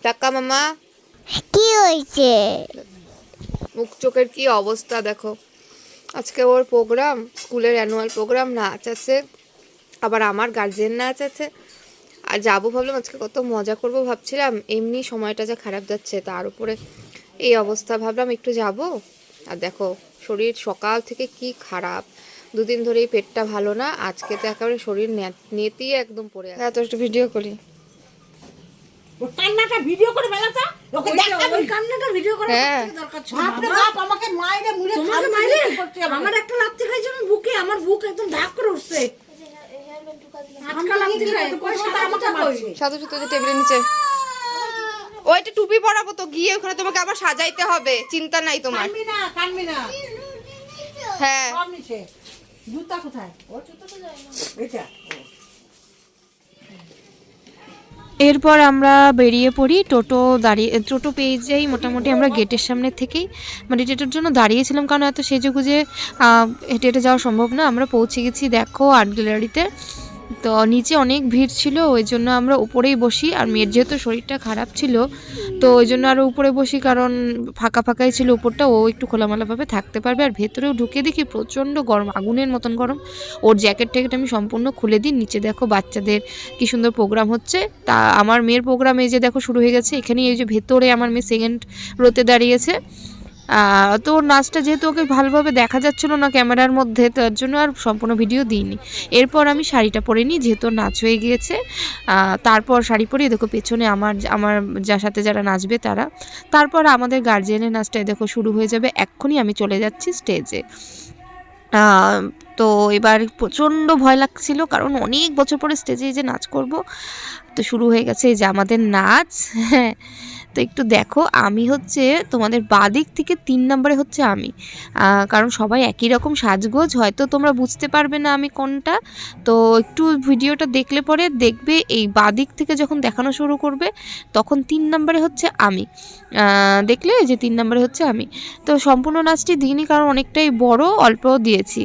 টাকা মামা কি হয়েছে? মুখ চোখের কি অবস্থা দেখো। আজকে ওর প্রোগ্রাম, স্কুলের অ্যানুয়াল প্রোগ্রাম, নাচ আছে, আবার আমার গার্জেন নাচ আছে। আর যাবো ভাবলাম, আজকে কত মজা করব ভাবছিলাম, এমনি সময়টা যা খারাপ যাচ্ছে তার উপরে এই অবস্থা, ভাবলাম একটু যাব। আর দেখো শরীর সকাল থেকে কি খারাপ, দুদিন ধরে এই পেটটা ভালো না, আজকে তো একেবারে শরীর নেতিয়ে একদম পড়ে আছে। তো একটু ভিডিও করি, কান্নাটা ভিডিও করে বেলাতা ওকে দেখাবি, কান্নাটা ভিডিও করে হ্যাঁ দরকার ছিল। বাপ রে বাপ, আমাকে মাইরে মুড়ে তোমাকে মাইরে আমার একটা লাথি খাইছে আমার বুকে, আমার বুক একদম ধাক করে উঠছে। আজকাল লাথি খাই কই সাদা আমাকে মারছে। সাধু সুতো যে টেবিলের নিচে, ওইটা টুপি পরাবো তো, গিয়ে ওখানে তোমাকে আবার সাজাইতে হবে, চিন্তা নাই তোমার। কানবি না হ্যাঁ সব নিচে। জুতা কোথায়? ওর জুতা তো যায় না এটা। এরপর আমরা বেরিয়ে পড়ি, টোটো পেয়ে যাই মোটামুটি আমরা গেটের সামনে থেকেই, মানে টোটোর জন্য দাঁড়িয়েছিলাম কারণ এত সেজেগুজে হেঁটে হেঁটে যাওয়া সম্ভব না। আমরা পৌঁছে গেছি দেখো আর্ট গ্যালারিতে। তো নিচে অনেক ভিড় ছিল, ওই জন্য আমরা উপরেই বসি। আর মেয়ের যেহেতু শরীরটা খারাপ ছিল তো ওই জন্য আরও উপরে বসি, কারণ ফাঁকা ফাঁকাই ছিল উপরটা, ও একটু খোলামেলাভাবে থাকতে পারবে। আর ভেতরেও ঢুকে দেখি প্রচণ্ড গরম, আগুনের মতন গরম। ওর জ্যাকেট ট্যাকেট আমি সম্পূর্ণ খুলে দিই। নিচে দেখো বাচ্চাদের কি সুন্দর প্রোগ্রাম হচ্ছে। তা আমার মেয়ের প্রোগ্রাম এই যে দেখো শুরু হয়ে গেছে। এখানে এই যে ভেতরে আমার মেয়ে সেকেন্ড রোতে দাঁড়িয়েছে। তো ওর নাচটা যেহেতু ওকে ভালোভাবে দেখা যাচ্ছিলো না ক্যামেরার মধ্যে, তার জন্য আর সম্পূর্ণ ভিডিও দিইনি। এরপর আমি শাড়িটা পরে নিই, যেহেতু নাচ হয়ে গিয়েছে। তারপর শাড়ি পরিয়ে দেখো পেছনে আমার যার সাথে যারা নাচবে তারা। তারপর আমাদের গার্জিয়ানের নাচটা দেখো শুরু হয়ে যাবে এক্ষুনি। আমি চলে যাচ্ছি স্টেজে। তো এবার প্রচণ্ড ভয় লাগছিল, কারণ অনেক বছর পরে স্টেজে যে নাচ করব। তো শুরু হয়ে গেছে এই যে আমাদের নাচ। হ্যাঁ, তো একটু দেখো, আমি হচ্ছে তোমাদের বাদিক থেকে 3 নম্বরে হচ্ছে আমি, কারণ সবাই একই রকম সাজগোজ, হয়তো তোমরা বুঝতে পারবে না আমি কোনটা। তো একটু ভিডিওটা দেখলে পরে দেখবে, এই বাদিক থেকে যখন দেখানো শুরু করবে তখন 3 নম্বরে হচ্ছে আমি। দেখলে যে 3 নম্বরে হচ্ছে আমি। তো সম্পূর্ণ নাচটি দিইনি, কারণ অনেকটাই বড়, অল্প দিয়েছি।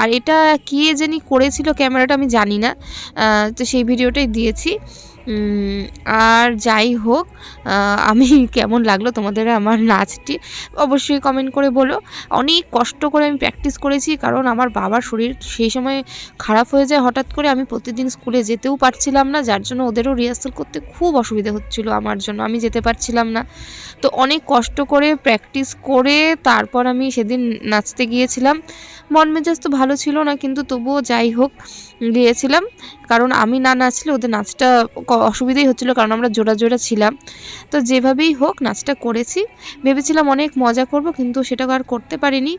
আর এটা কে জানি করেছিল ক্যামেরাটা আমি জানি না, তো সেই ভিডিওটাই দিয়েছি। আর যাই হোক, আমি কেমন লাগলো তোমাদের আমার নাচটি অবশ্যই কমেন্ট করে বলো। অনেক কষ্ট করে আমি প্র্যাকটিস করেছি, কারণ আমার বাবার শরীর সেই সময় খারাপ হয়ে যায় হঠাৎ করে। আমি প্রতিদিন স্কুলে যেতেও পারছিলাম না, যার জন্য ওদেরও রিহার্সাল করতে খুব অসুবিধা হচ্ছিলো আমার জন্য, আমি যেতে পারছিলাম না। তো অনেক কষ্ট করে প্র্যাকটিস করে তারপর আমি সেদিন নাচতে গিয়েছিলাম। মন মেজাজ তো ভালো ছিল না, কিন্তু তবুও যাই হোক গিয়েছিলাম, কারণ আমি না নাচলে ওদের নাচটা অসুবিধাই হচ্ছিলো, কারণ আমরা জোড়া জোড়া ছিলাম। তো যেভাবেই হোক নাচটা করেছি, ভেবেছিলাম অনেক মজা করব, কিন্তু সেটা আর করতে পারিনি।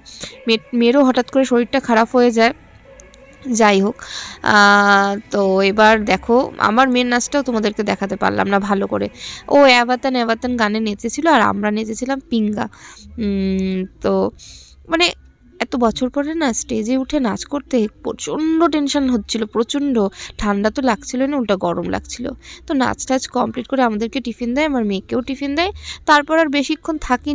মেয়েরও হঠাৎ করে শরীরটা খারাপ হয়ে যায়। যাই হোক, তো এবার দেখো আমার মেয়ের নাচটাও তোমাদেরকে দেখাতে পারলাম না ভালো করে। ও অ্যাভাতান অ্যাভাতান গানে নেচেছিল, আর আমরা নেচেছিলাম পিঙ্গা। তো মানে এত বছর পরে না স্টেজে উঠে নাচ করতে প্রচণ্ড টেনশন হচ্ছিল, প্রচণ্ড ঠান্ডা তো লাগছিল না, উল্টা গরম লাগছিল। তো নাচ টাচ কমপ্লিট করে আমাদেরকে টিফিন দেয়, আমার মেয়েকেও টিফিন দেয়। তারপর আর বেশিক্ষণ থাকি